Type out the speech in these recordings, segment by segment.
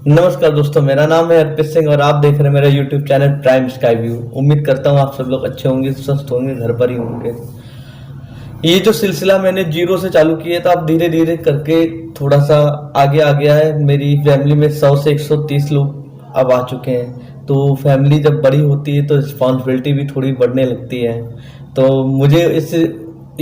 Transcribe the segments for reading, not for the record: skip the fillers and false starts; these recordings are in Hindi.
नमस्कार दोस्तों, मेरा नाम है अर्पित सिंह और आप देख रहे हैं मेरा YouTube channel prime sky view. उम्मीद करता हूँ आप सब लोग अच्छे होंगे, स्वस्थ होंगे, घर पर ही होंगे। ये जो सिलसिला मैंने जीरो से चालू किया था, अब धीरे धीरे करके थोड़ा सा आगे आ गया है। मेरी फैमिली में 100 से 130 लोग अब आ चुके हैं। तो फैमिली जब बड़ी होती है तो रिस्पॉन्सिबिलिटी भी थोड़ी बढ़ने लगती है। तो मुझे इस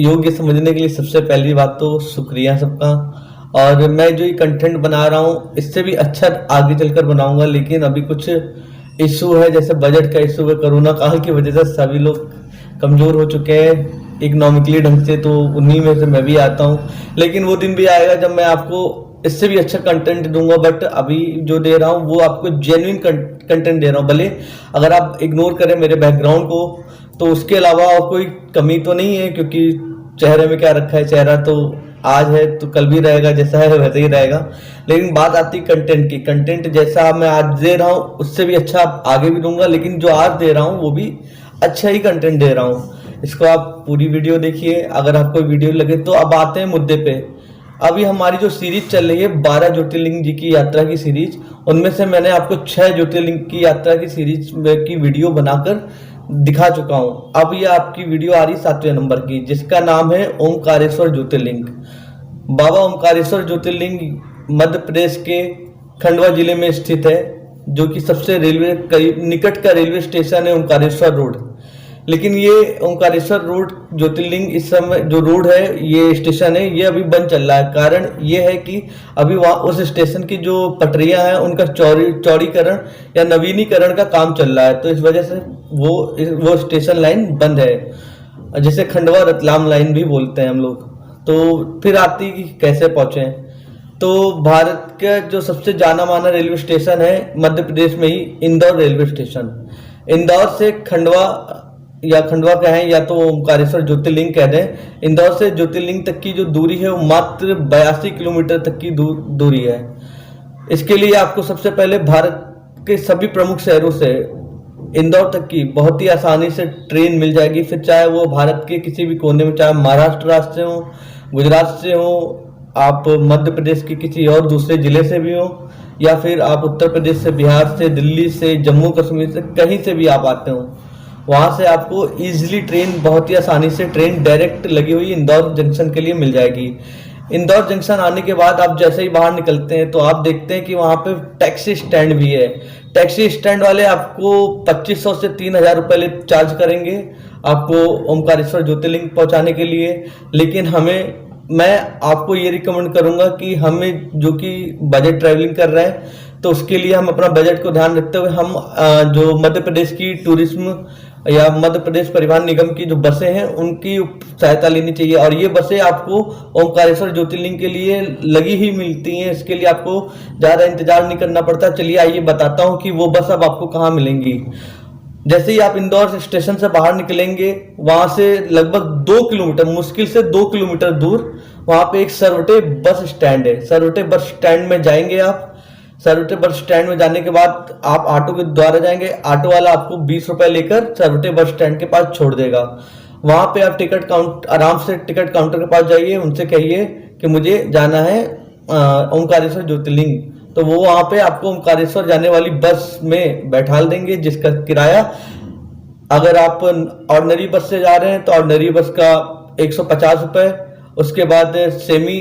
योग्य समझने के लिए सबसे पहली बात तो शुक्रिया सबका। और मैं जो ये कंटेंट बना रहा हूँ इससे भी अच्छा आगे चलकर बनाऊंगा, लेकिन अभी कुछ इशू है, जैसे बजट का इशू है। कोरोना काल की वजह से सभी लोग कमजोर हो चुके हैं इकोनॉमिकली ढंग से, तो उन्हीं में से मैं भी आता हूँ। लेकिन वो दिन भी आएगा जब मैं आपको इससे भी अच्छा कंटेंट दूंगा। बट अभी जो दे रहा हूँ वो आपको जेन्युइन कंटेंट दे रहा हूँ। भले अगर आप इग्नोर करें मेरे बैकग्राउंड को, तो उसके अलावा और कोई कमी तो नहीं है, क्योंकि चेहरे में क्या रखा है, चेहरा तो आज है तो कल भी रहेगा, जैसा है वैसे ही रहेगा। लेकिन बात आती कंटेंट की, कंटेंट जैसा मैं आज दे रहा हूँ उससे भी अच्छा आगे भी दूंगा, लेकिन जो आज दे रहा हूँ वो भी अच्छा ही कंटेंट दे रहा हूँ। इसको आप पूरी वीडियो देखिए, अगर आपको वीडियो लगे तो। अब आते हैं मुद्दे पे। अभी हमारी जो सीरीज चल रही है 12 ज्योतिर्लिंग जी की यात्रा की सीरीज, उनमें से मैंने आपको 6 ज्योतिर्लिंग की यात्रा की सीरीज की वीडियो बनाकर दिखा चुका हूं। अब ये आपकी वीडियो आ रही 7वें नंबर की, जिसका नाम है ओमकारेश्वर ज्योतिर्लिंग। बाबा ओमकारेश्वर ज्योतिर्लिंग मध्य प्रदेश के खंडवा जिले में स्थित है, जो कि सबसे रेलवे करीब निकट का रेलवे स्टेशन है ओमकारेश्वर रोड। लेकिन ये ओमकारेश्वर रोड ज्योतिर्लिंग इस समय जो रोड है, ये स्टेशन है, ये अभी बंद चल रहा है। कारण ये है कि अभी वहाँ उस स्टेशन की जो पटरियां हैं उनका चौड़ीकरण या नवीनीकरण का काम चल रहा है, तो इस वजह से वो स्टेशन लाइन बंद है, जिसे खंडवा रतलाम लाइन भी बोलते हैं हम लोग। तो फिर आती कि कैसे पहुंचे। तो भारत का जो सबसे जाना माना रेलवे स्टेशन है मध्य प्रदेश में ही, इंदौर रेलवे स्टेशन। इंदौर से खंडवा या खंडवा कहें या तो ओमकारेश्वर ज्योतिर्लिंग कह दें, इंदौर से ज्योतिर्लिंग तक की जो दूरी है वो मात्र 82 किलोमीटर तक की दूरी है। इसके लिए आपको सबसे पहले भारत के सभी प्रमुख शहरों से इंदौर तक की बहुत ही आसानी से ट्रेन मिल जाएगी। फिर चाहे वो भारत के किसी भी कोने में, चाहे महाराष्ट्र राज्य से हो, गुजरात से हो, आप मध्य प्रदेश के किसी और दूसरे जिले से भी हो, या फिर आप उत्तर प्रदेश से, बिहार से, दिल्ली से, जम्मू कश्मीर से, कहीं से भी आप आते हो, वहां से आपको इजीली ट्रेन, बहुत ही आसानी से ट्रेन डायरेक्ट लगी हुई इंदौर जंक्शन के लिए मिल जाएगी। इंदौर जंक्शन आने के बाद आप जैसे ही बाहर निकलते हैं तो आप देखते हैं कि वहां पे टैक्सी स्टैंड भी है। टैक्सी स्टैंड वाले आपको 2500 से 3000 रुपए चार्ज करेंगे आपको ओमकारेश्वर ज्योतिर्लिंग पहुंचाने के लिए। लेकिन मैं आपको ये रिकमेंड करूंगा कि हमें, जो कि बजट ट्रैवलिंग कर रहे हैं, तो उसके लिए हम अपना बजट को ध्यान रखते हुए हम जो मध्य प्रदेश की टूरिज्म या मध्य प्रदेश परिवहन निगम की जो बसें हैं उनकी सहायता लेनी चाहिए। और ये बसें आपको ओमकारेश्वर ज्योतिर्लिंग के लिए लगी ही मिलती हैं, इसके लिए आपको ज्यादा इंतजार नहीं करना पड़ता। चलिए आइए बताता हूँ कि वो बस अब आपको कहाँ मिलेंगी। जैसे ही आप इंदौर स्टेशन से बाहर निकलेंगे, वहां से लगभग 2 किलोमीटर, मुश्किल से 2 किलोमीटर दूर, वहां पे एक सरवटे बस स्टैंड है। सरवटे बस स्टैंड में जाएंगे आप। सरवटे बस स्टैंड में जाने के बाद आप ऑटो के द्वारा जाएंगे। ऑटो वाला आपको 20 रुपए लेकर सरवटे बस स्टैंड के पास छोड़ देगा। वहां पे आप आराम से टिकट काउंटर के पास जाइए, उनसे कहिए कि मुझे जाना है ओमकारेश्वर ज्योतिर्लिंग, तो वो वहां पे आपको ओमकारेश्वर जाने वाली बस में बैठाल देंगे, जिसका किराया, अगर आप ऑर्डिनरी बस से जा रहे हैं तो ऑर्डिनरी बस का 150 रुपए। उसके बाद सेमी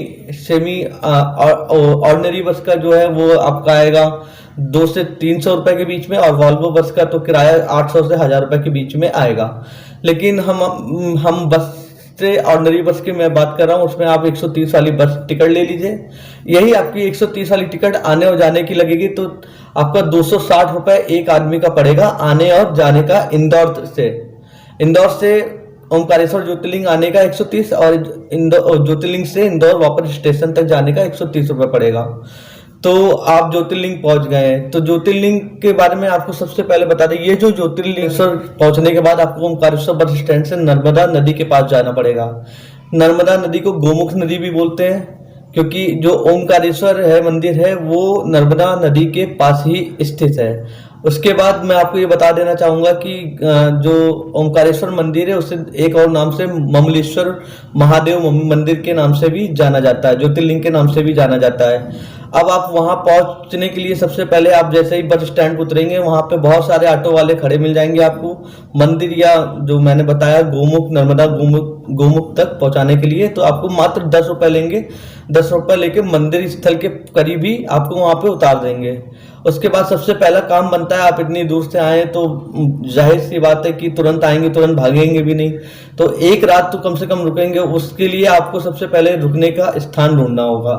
ऑर्डिनरी बस का जो है वो आपका आएगा 200 से 300 रुपए के बीच में, और वॉल्वो बस का तो किराया 800 से 1000 रुपए के बीच में आएगा। लेकिन हम बस से, ऑर्डिनरी बस की मैं बात कर रहा हूँ, उसमें आप 130 वाली बस टिकट ले लीजिए। यही आपकी 130 वाली टिकट आने और जाने की लगेगी, तो आपका 260 रुपए एक आदमी का पड़ेगा आने और जाने का। इंदौर से ओमकारेश्वर ज्योतिर्लिंग आने का 130, और ज्योतिर्लिंग से इंदौर वापस स्टेशन तक जाने का 130 रुपए पड़ेगा। तो आप ज्योतिर्लिंग पहुंच गए हैं। तो ज्योतिर्लिंग के बारे में आपको सबसे पहले बता दें, ये जो ज्योतिर्लिंगेश्वर पहुंचने के बाद आपको ओमकारेश्वर बस स्टैंड से नर्मदा नदी के पास जाना पड़ेगा। नर्मदा नदी को गोमुख नदी भी बोलते हैं, क्योंकि जो ओमकारेश्वर है मंदिर है वो नर्मदा नदी के पास ही स्थित है। उसके बाद मैं आपको ये बता देना चाहूंगा कि जो ओमकारेश्वर मंदिर है उसे एक और नाम से ममलेश्वर महादेव मंदिर के नाम से भी जाना जाता है, ज्योतिर्लिंग के नाम से भी जाना जाता है। अब आप वहां पहुंचने के लिए सबसे पहले आप जैसे ही बस स्टैंड उतरेंगे वहां पे बहुत सारे ऑटो वाले खड़े मिल जाएंगे आपको मंदिर या जो मैंने बताया गोमुख नर्मदा गोमुख तक पहुंचाने के लिए। तो आपको मात्र 10 रुपए लेंगे। 10 रुपए लेके मंदिर स्थल के करीब ही आपको वहां पे उतार देंगे। उसके बाद सबसे पहला काम बनता है, आप इतनी दूर से आए तो जाहिर सी बात है कि तुरंत आएंगे तुरंत भागेंगे भी नहीं, तो एक रात तो कम से कम रुकेंगे। उसके लिए आपको सबसे पहले रुकने का स्थान ढूंढना होगा।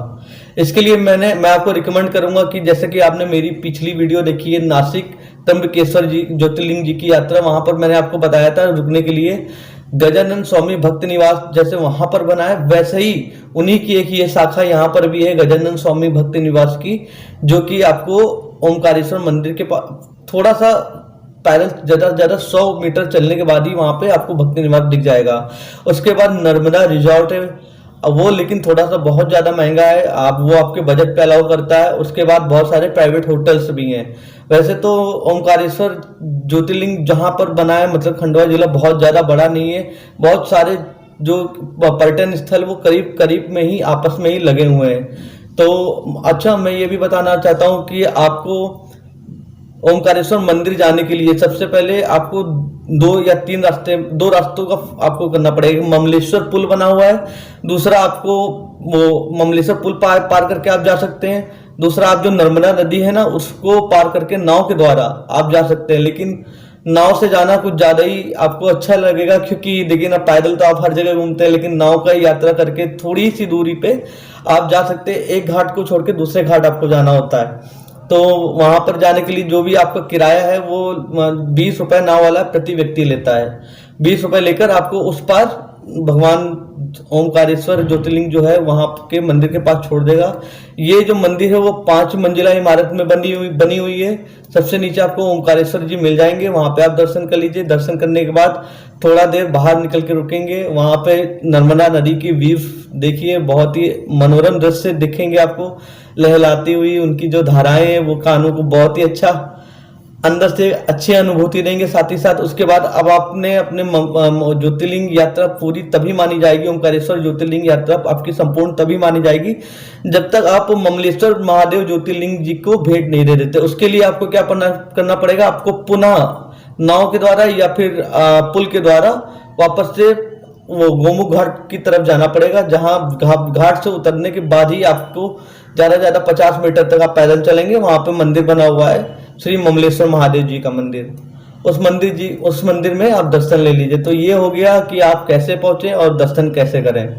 इसके लिए मैं आपको रिकमेंड करूंगा कि जैसे कि आपने मेरी पिछली वीडियो देखी है नासिक त्र्यंबकेश्वर जी ज्योतिर्लिंग जी की यात्रा, वहां पर मैंने आपको बताया था रुकने के लिए गजानन स्वामी भक्त निवास जैसे वहां पर बना है, वैसे ही उन्हीं की एक ये शाखा यहाँ पर भी है गजानन स्वामी भक्त निवास की, जो कि आपको ओमकारेश्वर मंदिर के पास थोड़ा सा पैदल ज्यादा 100 मीटर चलने के बाद ही वहां पे आपको भक्ति निवास दिख जाएगा। उसके बाद नर्मदा रिजॉर्ट है, वो लेकिन थोड़ा सा बहुत ज्यादा महंगा है, आप वो आपके बजट पे अलाउ करता है। उसके बाद बहुत सारे प्राइवेट होटल्स भी हैं। वैसे तो ओमकारेश्वर ज्योतिर्लिंग जहां पर बना है मतलब खंडवा जिला बहुत ज्यादा बड़ा नहीं है, बहुत सारे जो पर्यटन स्थल वो करीब करीब में ही आपस में ही लगे हुए हैं। तो अच्छा, मैं ये भी बताना चाहता हूँ कि आपको ओमकारेश्वर मंदिर जाने के लिए सबसे पहले आपको 2 रास्तों का आपको करना पड़ेगा। ममलेश्वर पुल बना हुआ है, दूसरा आपको वो ममलेश्वर पुल पार करके आप जा सकते हैं। दूसरा आप जो नर्मदा नदी है ना उसको पार करके नाव के द्वारा आप जा सकते हैं, लेकिन नाव से जाना कुछ ज्यादा ही आपको अच्छा लगेगा, क्योंकि देखिए ना पैदल तो आप हर जगह घूमते हैं, लेकिन नाव का यात्रा करके थोड़ी सी दूरी पे आप जा सकते हैं। एक घाट को छोड़ के दूसरे घाट आपको जाना होता है। तो वहां पर जाने के लिए जो भी आपका किराया है वो 20 रुपए नाव वाला प्रति व्यक्ति लेता है। 20 रुपए लेकर आपको उस पार भगवान ओमकारेश्वर ज्योतिर्लिंग जो है वहां के मंदिर के पास छोड़ देगा। ये जो मंदिर है वो 5 मंजिला इमारत में बनी हुई है। सबसे नीचे आपको ओमकारेश्वर जी मिल जाएंगे, वहां पे आप दर्शन कर लीजिए। दर्शन करने के बाद थोड़ा देर बाहर निकल के रुकेंगे, वहां पे नर्मदा नदी की व्यू देखिए, बहुत ही मनोरम दृश्य दिखेंगे आपको, लहलाती हुई उनकी जो धाराएं हैं वो कानों को बहुत ही अच्छा अंदर से अच्छी अनुभूति देंगे। साथ ही साथ उसके बाद अब आपने अपने ज्योतिर्लिंग यात्रा पूरी तभी मानी जाएगी, ओमकारेश्वर ज्योतिर्लिंग यात्रा आपकी संपूर्ण तभी मानी जाएगी जब तक आप ममलेश्वर महादेव ज्योतिर्लिंग जी को भेंट नहीं दे देते। उसके लिए आपको क्या करना पड़ेगा, आपको पुनः नाव के द्वारा या फिर पुल के द्वारा वापस से वो गोमुख घाट की तरफ जाना पड़ेगा, जहां घाट से उतरने के बाद ही आपको ज्यादा 50 मीटर तक आप पैदल चलेंगे। वहां पे मंदिर बना हुआ है श्री ममलेश्वर महादेव जी का मंदिर। उस मंदिर में आप दर्शन ले लीजिए। तो ये हो गया कि आप कैसे पहुंचे और दर्शन कैसे करें।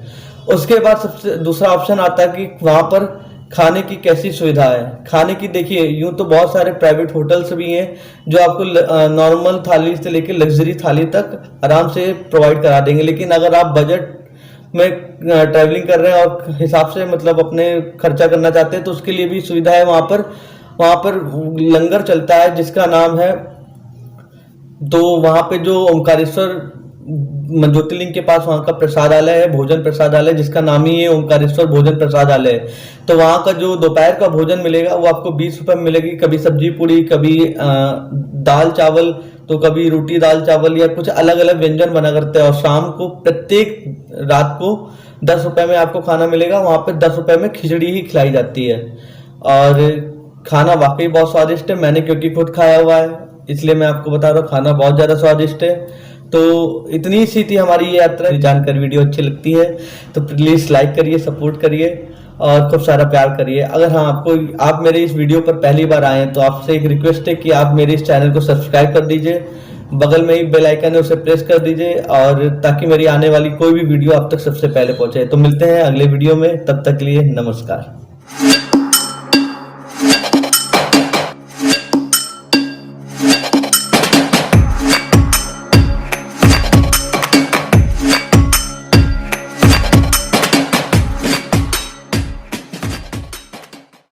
उसके बाद सबसे दूसरा ऑप्शन आता है कि वहां पर खाने की कैसी सुविधा है। खाने की देखिए, यूं तो बहुत सारे प्राइवेट होटल्स भी हैं जो आपको नॉर्मल थाली से लेकर लग्जरी थाली तक आराम से प्रोवाइड करा देंगे, लेकिन अगर आप बजट में ट्रैवलिंग कर रहे हैं और हिसाब से मतलब अपने खर्चा करना चाहते हैं तो उसके लिए भी सुविधा है। वहां पर लंगर चलता है जिसका नाम है, तो वहां पे जो ओमकारेश्वर ज्योतिर्लिंग के पास वहां का प्रसादालय है, भोजन प्रसादालय, जिसका नाम ही है ओमकारेश्वर भोजन प्रसादालय। तो वहां का जो दोपहर का भोजन मिलेगा वो आपको 20 रुपए में मिलेगी। कभी सब्जी पूरी, कभी दाल चावल, तो कभी रोटी दाल चावल या कुछ अलग अलग व्यंजन बना करते हैं। और शाम को प्रत्येक रात को 10 रुपए में आपको खाना मिलेगा। वहां पे 10 रुपए में खिचड़ी ही खिलाई जाती है और खाना वाकई बहुत स्वादिष्ट है। मैंने क्योंकि खुद खाया हुआ है इसलिए मैं आपको बता रहा हूँ, खाना बहुत ज्यादा स्वादिष्ट है। तो इतनी सी थी हमारी ये यात्रा। जानकर वीडियो अच्छी लगती है तो प्लीज लाइक करिए, सपोर्ट करिए और खूब सारा प्यार करिए। अगर हाँ आप मेरे इस वीडियो पर पहली बार आए हैं तो आपसे एक रिक्वेस्ट है कि आप मेरे इस चैनल को सब्सक्राइब कर दीजिए, बगल में ही बेल आइकन है उसे प्रेस कर दीजिए, और ताकि मेरी आने वाली कोई भी वीडियो आप तक सबसे पहले पहुंचे। तो मिलते हैं अगले वीडियो में, तब तक के लिए नमस्कार।